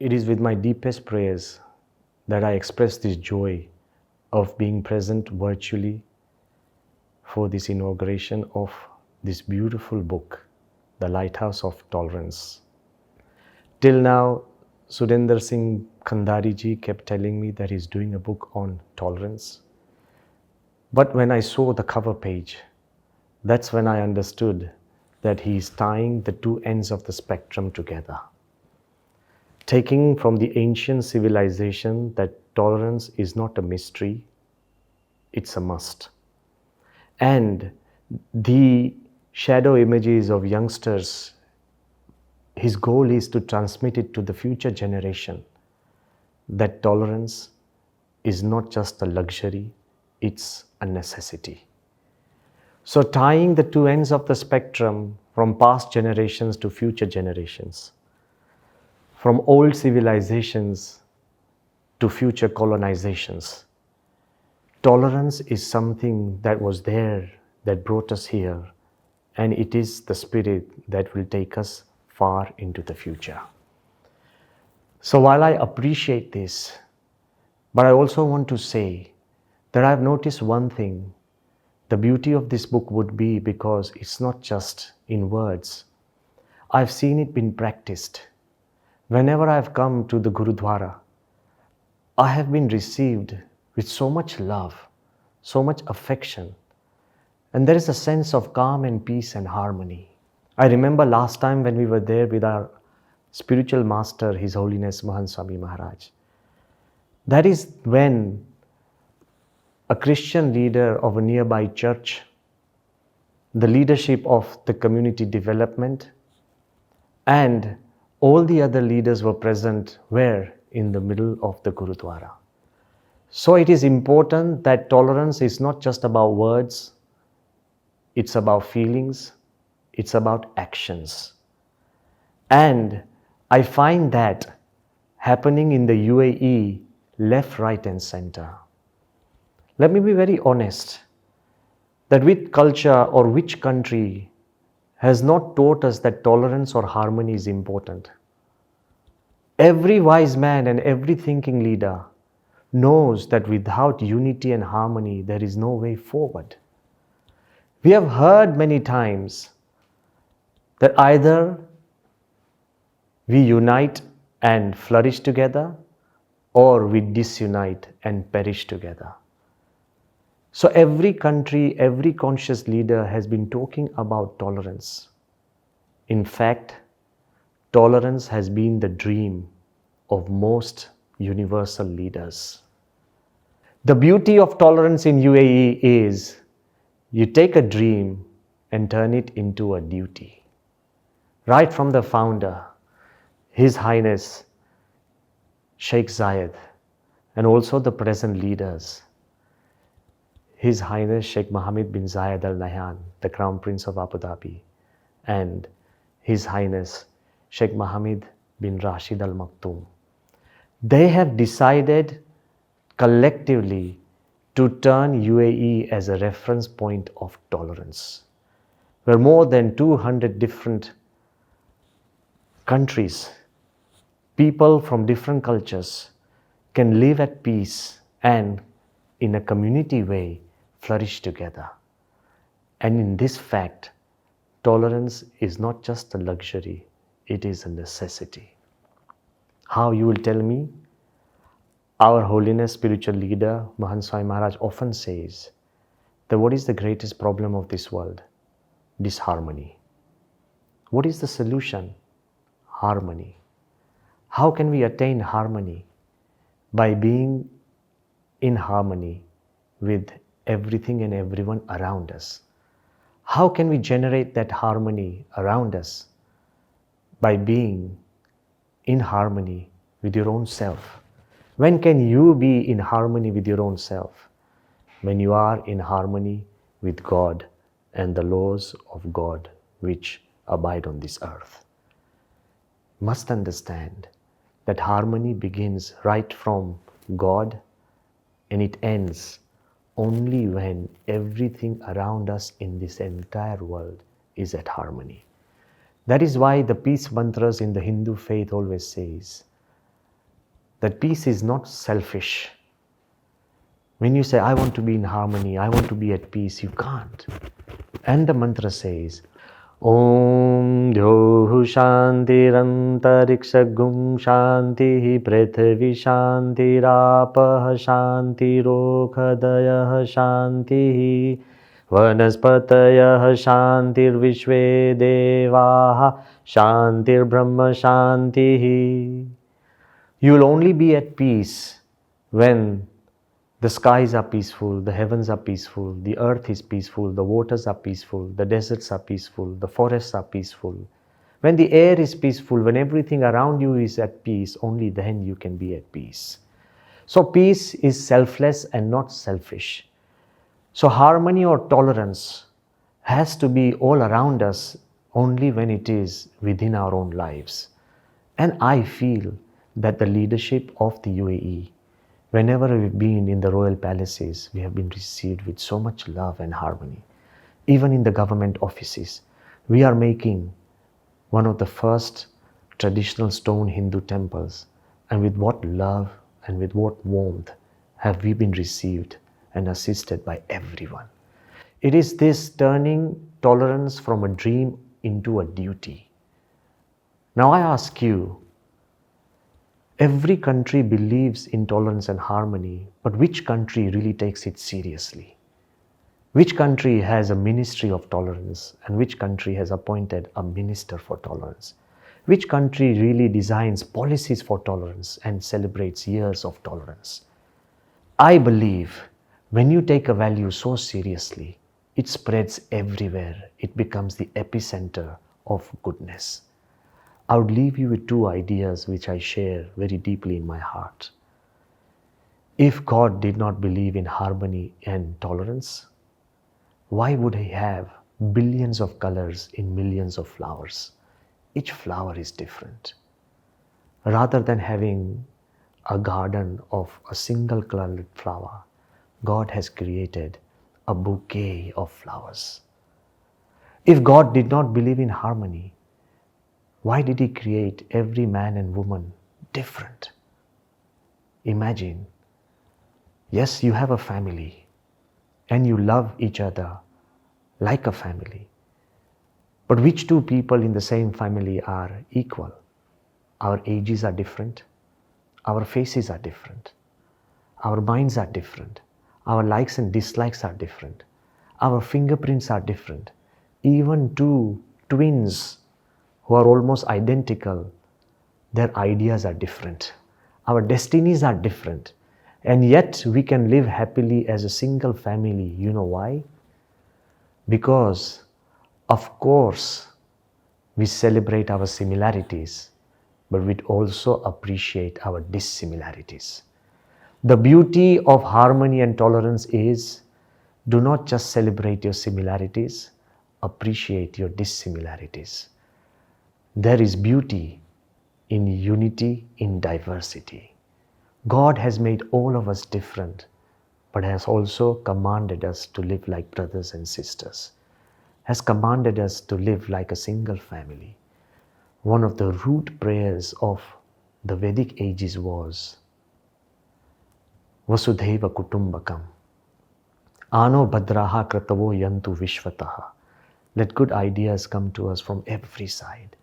It is with my deepest prayers that I express this joy of being present virtually for this inauguration of this beautiful book, The Lighthouse of Tolerance. Till now, Surinder Singh Khandari ji kept telling me that he's doing a book on tolerance. But when I saw the cover page, that's when I understood that he is tying the two ends of the spectrum together. Taking from the ancient civilization that tolerance is not a mystery, it's a must. And the shadow images of youngsters, his goal is to transmit it to the future generation that tolerance is not just a luxury, it's a necessity. So tying the two ends of the spectrum from past generations to future generations, from old civilizations to future colonizations. Tolerance is something that was there, that brought us here, and it is the spirit that will take us far into the future. So while I appreciate this, but I also want to say that I've noticed one thing. The beauty of this book would be because it's not just in words. I've seen it being practiced. Whenever I've come to the Gurudwara, I have been received with so much love, so much affection, and there is a sense of calm and peace and harmony. I remember last time when we were there with our spiritual master, His Holiness Mahant Swami Maharaj. That is when a Christian leader of a nearby church, the leadership of the community development, and all the other leaders were present where in the middle of the Gurudwara. So it is important that tolerance is not just about words, it's about feelings, it's about actions. And I find that happening in the UAE, left, right and center. Let me be very honest, that which culture or which country has not taught us that tolerance or harmony is important. Every wise man and every thinking leader knows that without unity and harmony, there is no way forward. We have heard many times that either we unite and flourish together, or we disunite and perish together. So every country, every conscious leader has been talking about tolerance. In fact, tolerance has been the dream of most universal leaders. The beauty of tolerance in UAE is you take a dream and turn it into a duty. Right from the founder, His Highness Sheikh Zayed, and also the present leaders, His Highness Sheikh Mohammed bin Zayed Al Nahyan, the Crown Prince of Abu Dhabi, and His Highness Sheikh Mohammed bin Rashid Al Maktoum. They have decided collectively to turn UAE as a reference point of tolerance, where more than 200 different countries, people from different cultures can live at peace and in a community way flourish together. And in this fact, tolerance is not just a luxury, it is a necessity. How, you will tell me? Our Holiness spiritual leader, Mahant Swami Maharaj, often says that what is the greatest problem of this world? Disharmony. What is the solution? Harmony. How can we attain harmony? By being in harmony with everything and everyone around us. How can we generate that harmony around us? By being in harmony with your own self. When can you be in harmony with your own self? When you are in harmony with God and the laws of God which abide on this earth. Must understand that harmony begins right from God and it ends only when everything around us in this entire world is at harmony. That is why the peace mantras in the Hindu faith always says that peace is not selfish. When you say, I want to be in harmony, I want to be at peace, you can't. And the mantra says, Om Dhyohu Shantirantariksha Shanti Prithvi Shantirapah Shantirokhadayah Shanti Vanaspatayah Shantirvishve Devaha Shantir Brahma Shanti. You will only be at peace when the skies are peaceful, the heavens are peaceful, the earth is peaceful, the waters are peaceful, the deserts are peaceful, the forests are peaceful. When the air is peaceful, when everything around you is at peace, only then you can be at peace. So peace is selfless and not selfish. So harmony or tolerance has to be all around us only when it is within our own lives. And I feel that the leadership of the UAE, whenever we've been in the royal palaces, we have been received with so much love and harmony. Even in the government offices, we are making one of the first traditional stone Hindu temples. And with what love and with what warmth have we been received and assisted by everyone. It is this turning tolerance from a dream into a duty. Now I ask you, every country believes in tolerance and harmony, but which country really takes it seriously? Which country has a ministry of tolerance and which country has appointed a minister for tolerance? Which country really designs policies for tolerance and celebrates years of tolerance? I believe when you take a value so seriously, it spreads everywhere. It becomes the epicenter of goodness. I would leave you with two ideas which I share very deeply in my heart. If God did not believe in harmony and tolerance, why would He have billions of colors in millions of flowers? Each flower is different. Rather than having a garden of a single colored flower, God has created a bouquet of flowers. If God did not believe in harmony, why did He create every man and woman different? Imagine, yes, you have a family and you love each other like a family. But which two people in the same family are equal? Our ages are different. Our faces are different. Our minds are different. Our likes and dislikes are different. Our fingerprints are different. Even two twins who are almost identical, their ideas are different. Our destinies are different. And yet we can live happily as a single family. You know why? Because, of course, we celebrate our similarities, but we also appreciate our dissimilarities. The beauty of harmony and tolerance is, do not just celebrate your similarities, appreciate your dissimilarities. There is beauty in unity, in diversity. God has made all of us different, but has also commanded us to live like brothers and sisters, has commanded us to live like a single family. One of the root prayers of the Vedic ages was Vasudhaiva Kutumbakam. Ano Bhadraha Kratavo Yantu Vishvataha. Let good ideas come to us from every side.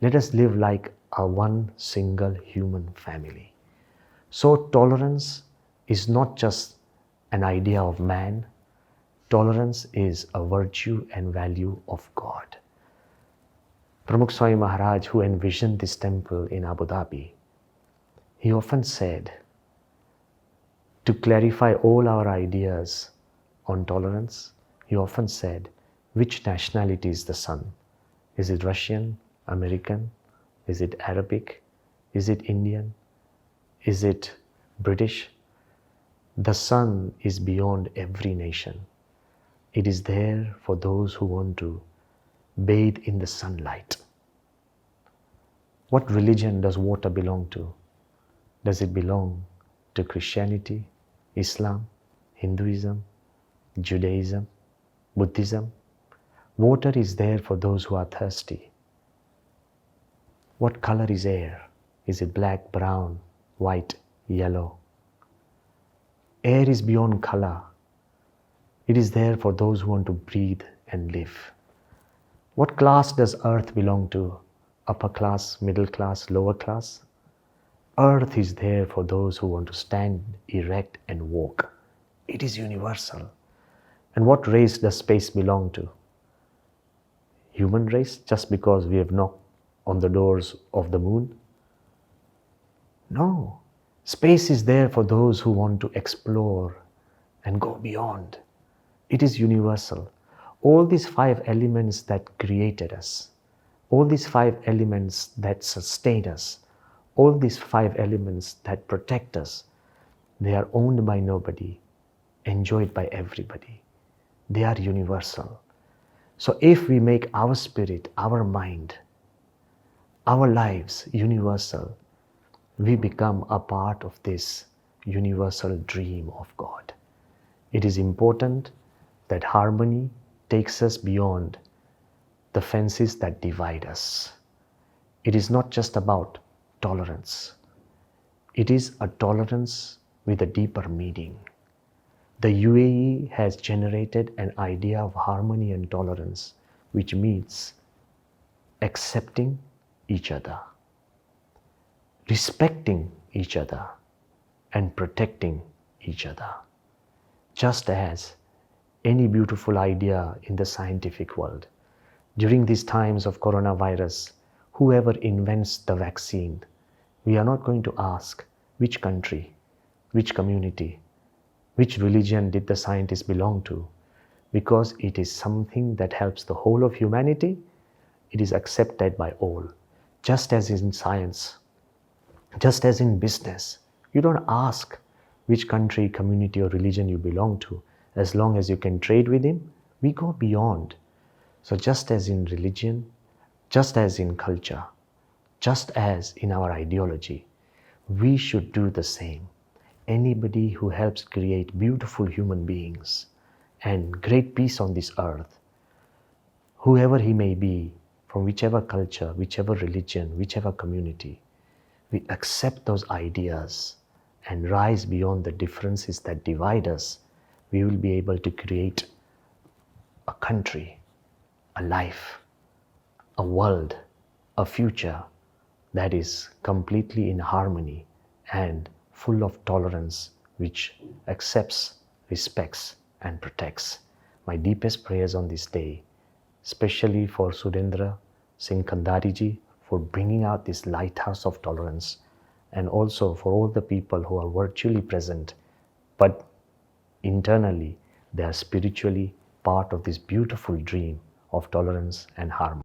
Let us live like a one single human family. So tolerance is not just an idea of man. Tolerance is a virtue and value of God. Pramukh Swami Maharaj, who envisioned this temple in Abu Dhabi, he often said, to clarify all our ideas on tolerance, he often said, which nationality is the sun? Is it Russian, American? Is it Arabic? Is it Indian? Is it British? The sun is beyond every nation. It is there for those who want to bathe in the sunlight. What religion does water belong to? Does it belong to Christianity, Islam, Hinduism, Judaism, Buddhism? Water is there for those who are thirsty. What color is air? Is it black, brown, white, yellow. Air is beyond color. It is there for those who want to breathe and live. What class does earth belong to? Upper class, middle class, lower class? Earth is there for those who want to stand erect and walk. It is universal. And what race does space belong to? Human race, just because we have knocked on the doors of the moon? No. Space is there for those who want to explore and go beyond. It is universal. All these 5 elements that created us, all these 5 elements that sustain us, all these 5 elements that protect us, they are owned by nobody, enjoyed by everybody. They are universal. So if we make our spirit, our mind, our lives universal, we become a part of this universal dream of God. It is important that harmony takes us beyond the fences that divide us. It is not just about tolerance. It is a tolerance with a deeper meaning. The UAE has generated an idea of harmony and tolerance, which means accepting each other, respecting each other, and protecting each other. Just as any beautiful idea in the scientific world, during these times of coronavirus, whoever invents the vaccine, we are not going to ask which country, which community, which religion did the scientist belong to, because it is something that helps the whole of humanity. It is accepted by all. Just as in science, just as in business, you don't ask which country, community, or religion you belong to. As long as you can trade with him, we go beyond. So just as in religion, just as in culture, just as in our ideology, we should do the same. Anybody who helps create beautiful human beings and great peace on this earth, whoever he may be, from whichever culture, whichever religion, whichever community, we accept those ideas and rise beyond the differences that divide us, we will be able to create a country, a life, a world, a future that is completely in harmony and full of tolerance, which accepts, respects, and protects. My deepest prayers on this day, especially for Sudendra Singh Kandhariji, for bringing out this lighthouse of tolerance, and also for all the people who are virtually present, but internally they are spiritually part of this beautiful dream of tolerance and harmony.